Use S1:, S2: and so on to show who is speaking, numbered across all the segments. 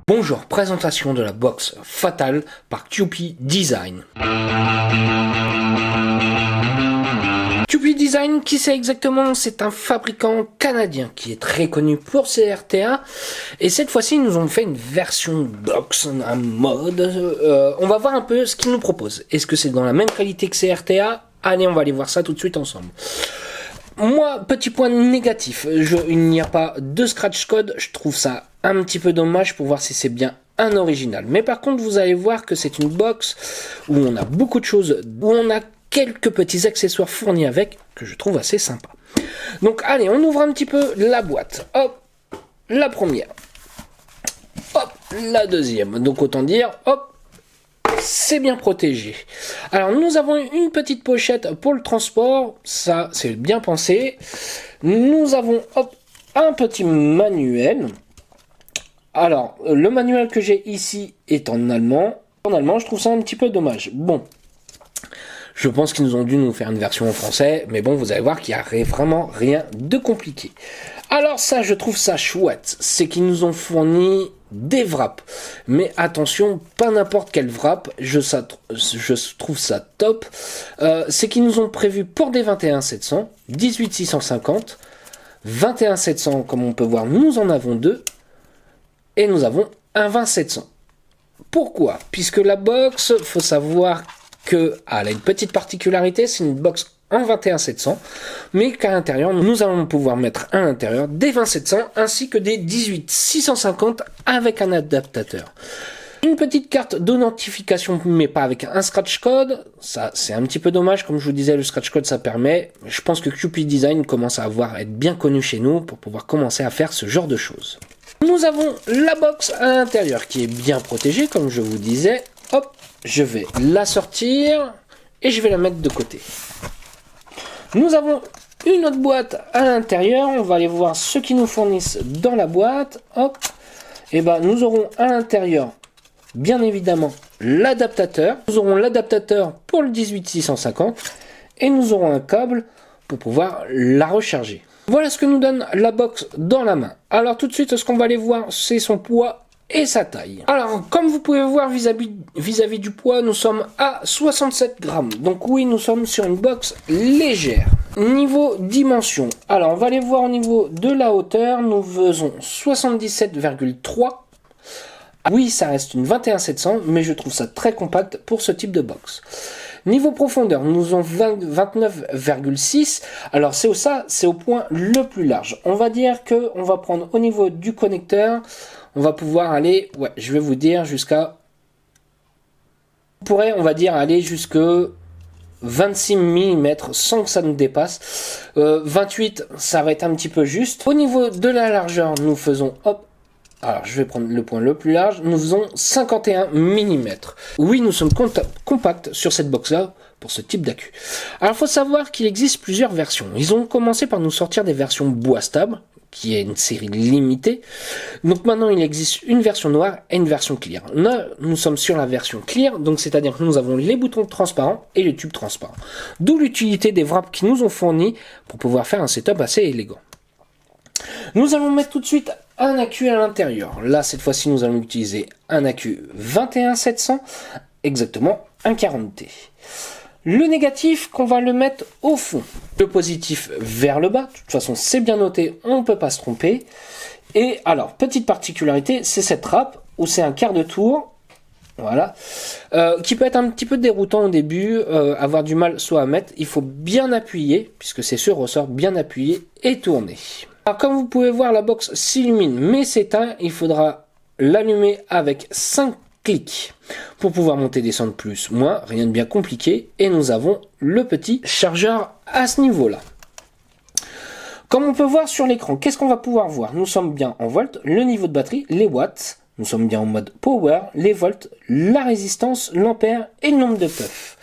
S1: Bonjour, présentation de la box Fatal par QP Design. QP Design, qui c'est exactement? C'est un fabricant canadien qui est très connu pour ses RTA. Et cette fois-ci, ils nous ont fait une version box, un mode. On va voir un peu ce qu'ils nous proposent. Est-ce que c'est dans la même qualité que ses RTA? Allez, on va aller voir ça tout de suite ensemble. Moi, petit point négatif, il n'y a pas de scratch code, je trouve ça un petit peu dommage pour voir si c'est bien un original. Mais par contre, vous allez voir que c'est une box où on a beaucoup de choses, où on a quelques petits accessoires fournis avec, que je trouve assez sympa. Donc allez, on ouvre un petit peu la boîte. Hop, la première. Hop, la deuxième. Donc autant dire, hop, c'est bien protégé. Alors nous avons une petite pochette pour le transport, ça c'est bien pensé. Nous avons un petit manuel. Alors le manuel que j'ai ici est en allemand. En allemand, je trouve ça un petit peu dommage. Bon, je pense qu'ils nous ont dû nous faire une version en français, mais bon, vous allez voir qu'il n'y a vraiment rien de compliqué. Alors ça, je trouve ça chouette, c'est qu'ils nous ont fourni des wraps. Mais attention, pas n'importe quel wrap, je trouve ça top. C'est qu'ils nous ont prévu pour des 21-700, 18-650, 21-700, comme on peut voir, nous en avons deux, et nous avons un 20-700. Pourquoi? Puisque la box, faut savoir qu'elle a une petite particularité, c'est une box en 21-700, mais qu'à l'intérieur, nous allons pouvoir mettre à l'intérieur des 20-700 ainsi que des 18-650 avec un adaptateur. Une petite carte d'identification, mais pas avec un scratch code. Ça, c'est un petit peu dommage. Comme je vous disais, le scratch code, ça permet. Je pense que QP Design commence à être bien connu chez nous pour pouvoir commencer à faire ce genre de choses. Nous avons la box à l'intérieur qui est bien protégée, comme je vous disais. Hop, je vais la sortir et je vais la mettre de côté. Nous avons une autre boîte à l'intérieur. On va aller voir ce qu'ils nous fournissent dans la boîte. Hop. Et ben, nous aurons à l'intérieur, bien évidemment, l'adaptateur. Nous aurons l'adaptateur pour le 18-650 et nous aurons un câble pour pouvoir la recharger. Voilà ce que nous donne la box dans la main. Alors tout de suite, ce qu'on va aller voir, c'est son poids et sa taille. Alors, comme vous pouvez voir vis-à-vis du poids, nous sommes à 67 grammes. Donc oui, nous sommes sur une box légère. Niveau dimension, alors on va aller voir au niveau de la hauteur, nous faisons 77,3. Oui, ça reste une 21-700, mais je trouve ça très compact pour ce type de box. Niveau profondeur, nous avons 29,6. Alors c'est au point le plus large. On va dire que on va prendre au niveau du connecteur, on va pouvoir aller, je vais vous dire jusqu'à, on va dire aller jusque 26 mm sans que ça nous dépasse. 28, ça va être un petit peu juste. Au niveau de la largeur, nous faisons alors je vais prendre le point le plus large, nous faisons 51 mm. Oui, nous sommes compacts sur cette box là pour ce type d'accu. Alors il faut savoir qu'il existe plusieurs versions. Ils ont commencé par nous sortir des versions bois stable, qui est une série limitée. Donc maintenant il existe une version noire et une version clear. Là, nous sommes sur la version clear, donc c'est-à-dire que nous avons les boutons transparents et le tube transparent. D'où l'utilité des wraps qu'ils nous ont fournis pour pouvoir faire un setup assez élégant. Nous allons mettre tout de suite un accu à l'intérieur. Là, cette fois-ci, nous allons utiliser un accu 21-700, exactement un 40T. Le négatif, qu'on va le mettre au fond. Le positif vers le bas. De toute façon, c'est bien noté, on ne peut pas se tromper. Et alors, petite particularité, c'est cette trappe où c'est un quart de tour. Voilà, qui peut être un petit peu déroutant au début, avoir du mal soit à mettre. Il faut bien appuyer, puisque c'est ce ressort, bien appuyé et tourner. Alors comme vous pouvez voir, la box s'illumine mais s'éteint. Il faudra l'allumer avec 5 clics pour pouvoir monter, descendre, plus, moins, rien de bien compliqué. Et nous avons le petit chargeur à ce niveau-là. Comme on peut voir sur l'écran, qu'est-ce qu'on va pouvoir voir? Nous sommes bien en volts, le niveau de batterie, les watts. Nous sommes bien en mode power, les volts, la résistance, l'ampère et le nombre de puffs.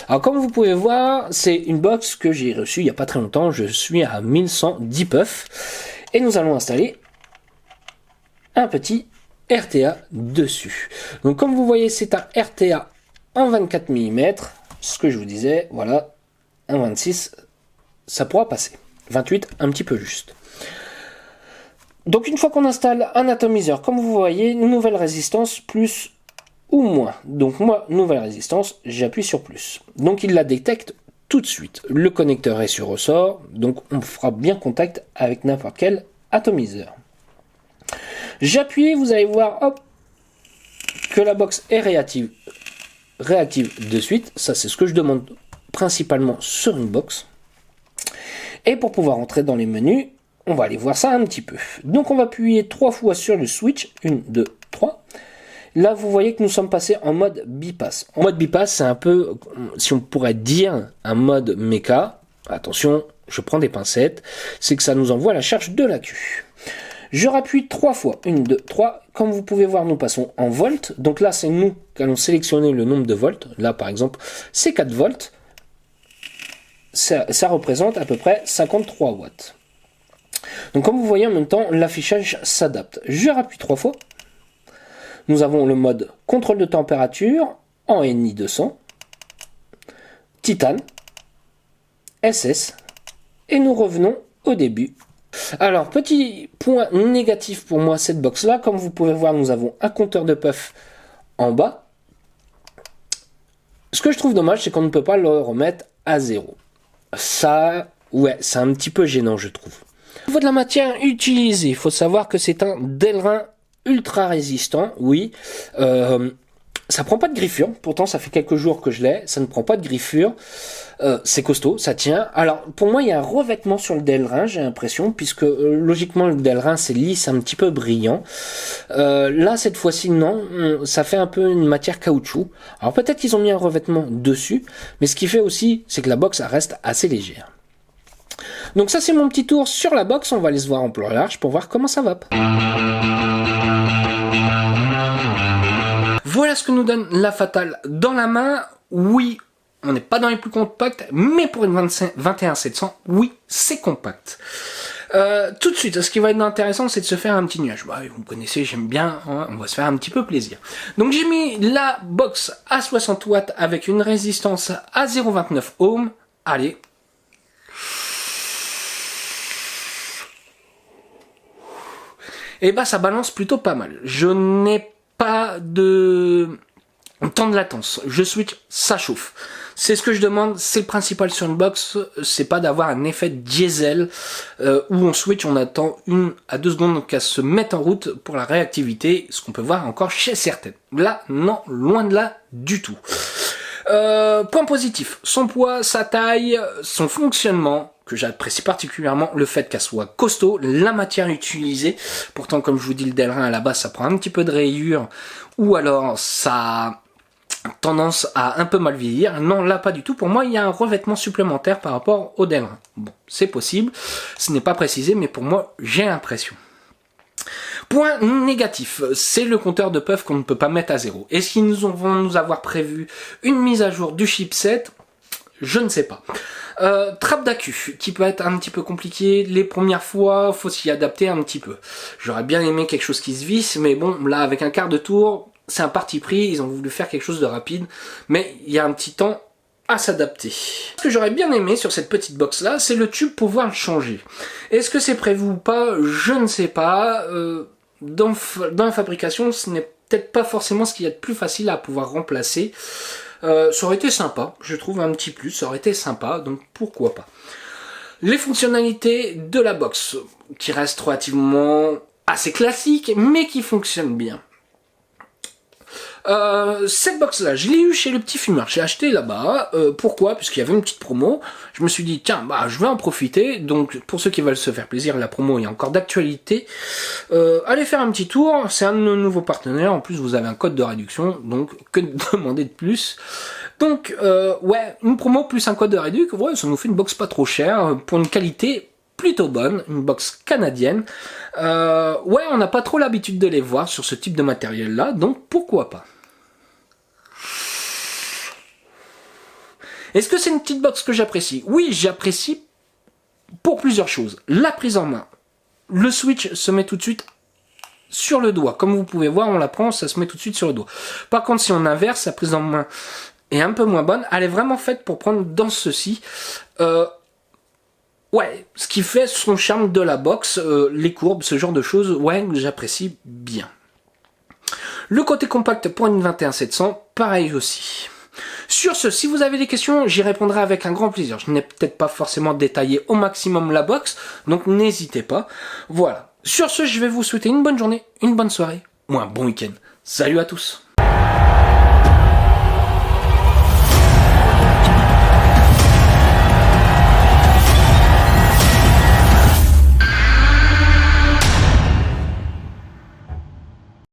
S1: Alors comme vous pouvez voir, c'est une box que j'ai reçue il n'y a pas très longtemps. Je suis à 1110 puffs. Et nous allons installer un petit RTA dessus. Donc comme vous voyez, c'est un RTA en 24 mm. Ce que je vous disais, voilà, un 26, ça pourra passer. 28, un petit peu juste. Donc une fois qu'on installe un atomiseur, comme vous voyez, nouvelle résistance plus ou moins. Donc moi, nouvelle résistance, j'appuie sur plus. Donc il la détecte tout de suite. Le connecteur est sur ressort, donc on fera bien contact avec n'importe quel atomiseur. J'appuie, vous allez voir, hop, que la box est réactive de suite. Ça, c'est ce que je demande principalement sur une box. Et pour pouvoir entrer dans les menus, on va aller voir ça un petit peu. Donc on va appuyer 3 fois sur le switch. 1, 2, 3. Là, vous voyez que nous sommes passés en mode bypass. En mode bypass, c'est un peu, si on pourrait dire, un mode méca. Attention, je prends des pincettes. C'est que ça nous envoie la charge de la Q. Je rappuie 3 fois. 1, 2, 3. Comme vous pouvez voir, nous passons en volts. Donc là, c'est nous qui allons sélectionner le nombre de volts. Là, par exemple, c'est 4 volts. Ça représente à peu près 53 watts. Donc comme vous voyez, en même temps, l'affichage s'adapte. Je rappuie 3 fois. Nous avons le mode contrôle de température en NI 200, Titane, SS, et nous revenons au début. Alors, petit point négatif pour moi, cette box-là, comme vous pouvez voir, nous avons un compteur de puff en bas. Ce que je trouve dommage, c'est qu'on ne peut pas le remettre à 0. Ça, ouais, c'est un petit peu gênant, je trouve. Au niveau de la matière utilisée, il faut savoir que c'est un Delrin ultra résistant, oui. Ça prend pas de griffure, pourtant ça fait quelques jours que je l'ai, ça ne prend pas de griffure. C'est costaud, ça tient. Alors, pour moi, il y a un revêtement sur le Delrin, j'ai l'impression, puisque logiquement, le Delrin, c'est lisse, un petit peu brillant. Là, cette fois-ci, non, ça fait un peu une matière caoutchouc. Alors, peut-être qu'ils ont mis un revêtement dessus, mais ce qui fait aussi, c'est que la box, elle reste assez légère. Donc ça, c'est mon petit tour sur la box. On va aller se voir en plan large pour voir comment ça va. Voilà ce que nous donne la Fatale dans la main. Oui, on n'est pas dans les plus compacts, mais pour une 21700, oui, c'est compact. Tout de suite, ce qui va être intéressant, c'est de se faire un petit nuage. Bah, vous me connaissez, j'aime bien, hein, on va se faire un petit peu plaisir. Donc j'ai mis la box à 60 watts avec une résistance à 0,29 ohms. Allez. Et bah ça balance plutôt pas mal. Je n'ai pas de temps de latence. Je switch, ça chauffe. C'est ce que je demande, c'est le principal sur une box, c'est pas d'avoir un effet diesel où on switch, on attend 1 à 2 secondes qu'elle se mette en route pour la réactivité, ce qu'on peut voir encore chez certaines. Là, non, loin de là du tout. Point positif, son poids, sa taille, son fonctionnement, que j'apprécie particulièrement, le fait qu'elle soit costaud, la matière utilisée. Pourtant, comme je vous dis, le Delrin à la base, ça prend un petit peu de rayures, ou alors ça a tendance à un peu mal vieillir. Non, là, pas du tout. Pour moi, il y a un revêtement supplémentaire par rapport au Delrin. Bon, c'est possible, ce n'est pas précisé, mais pour moi, j'ai l'impression. Point négatif, c'est le compteur de puff qu'on ne peut pas mettre à 0. Est-ce qu'ils vont nous avoir prévu une mise à jour du chipset? Je ne sais pas. Trappe d'accu, qui peut être un petit peu compliqué. Les premières fois, faut s'y adapter un petit peu. J'aurais bien aimé quelque chose qui se visse, mais bon, là, avec un quart de tour, c'est un parti pris. Ils ont voulu faire quelque chose de rapide, mais il y a un petit temps à s'adapter. Ce que j'aurais bien aimé sur cette petite box là, c'est le tube pour pouvoir le changer. Est-ce que c'est prévu ou pas? Je ne sais pas. Dans la fabrication, ce n'est peut-être pas forcément ce qu'il y a de plus facile à pouvoir remplacer. Ça aurait été sympa, je trouve un petit plus, ça aurait été sympa, donc pourquoi pas. Les fonctionnalités de la box, qui restent relativement assez classiques, mais qui fonctionnent bien. Cette box là, je l'ai eu chez le petit fumeur, j'ai acheté là-bas. Pourquoi? Puisqu'il y avait une petite promo. Je me suis dit tiens, bah je vais en profiter. Donc pour ceux qui veulent se faire plaisir, la promo est encore d'actualité. Allez faire un petit tour, c'est un de nos nouveaux partenaires. En plus vous avez un code de réduction, donc que demander de plus. Donc ouais, une promo plus un code de réduction, ouais, ça nous fait une box pas trop chère pour une qualité plutôt bonne, une box canadienne. Ouais, on n'a pas trop l'habitude de les voir sur ce type de matériel là, donc pourquoi pas. Est-ce que c'est une petite box que j'apprécie? Oui, j'apprécie pour plusieurs choses. La prise en main. Le switch se met tout de suite sur le doigt. Comme vous pouvez voir, on la prend, ça se met tout de suite sur le doigt. Par contre, si on inverse, la prise en main est un peu moins bonne. Elle est vraiment faite pour prendre dans ceci. Ouais, ce qui fait son charme de la box, les courbes, ce genre de choses, ouais, j'apprécie bien. Le côté compact pour une 21700, pareil aussi. Sur ce, si vous avez des questions, j'y répondrai avec un grand plaisir. Je n'ai peut-être pas forcément détaillé au maximum la box, donc n'hésitez pas. Voilà. Sur ce, je vais vous souhaiter une bonne journée, une bonne soirée, ou un bon week-end. Salut à tous!